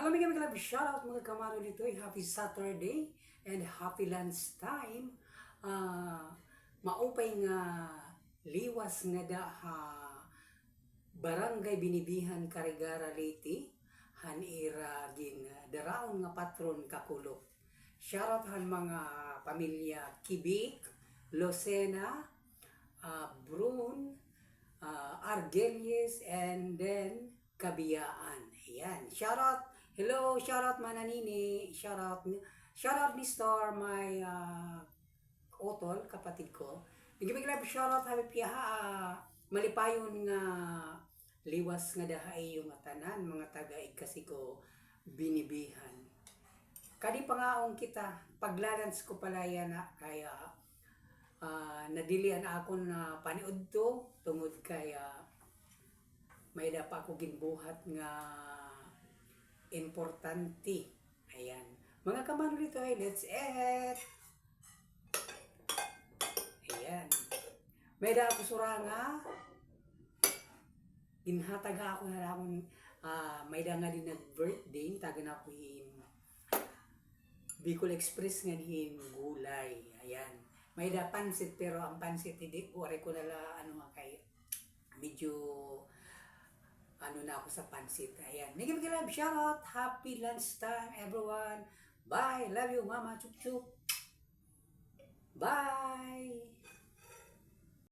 Mga shoutout mga kamaro dito. Happy Saturday and happy lunch time. Maupay nga liwas nga da barangay Binibihan Carigara Leyte. Hanira gin daraon nga patron kakulo. Shoutout han mga pamilya Kibik, Lucena, Brun, Argelies, and then Kabiyaan. Ayan. Shoutout. Hello, shoutout Mananini. Shoutout ni Star, my otol, kapatid ko. Bigyan love shoutout habi piyaha. Malipayon nga liwas nga dahay yung atanan mga taga kasi ko Binibihan. Kadi pangaong kita paglalans ko palaya na kaya nadilian ako na paniud to tungod kaya may pa ako ginbuhat nga importante. Ayan. Mga kamano dito ay let's eat. Ayan. May da ako suranga. Ginhatag ako na ramon may da nga din nag-birthday. Taga na ako yung Bicol Express nga din gulay. Ayan. May da pansit pero ang pansit hindi ko ko nala ano nga kay medyo ano na ako sa pansit. Ayan. Naging love shoutout. Happy lunchtime everyone. Bye. Love you mama. Chup chup. Bye.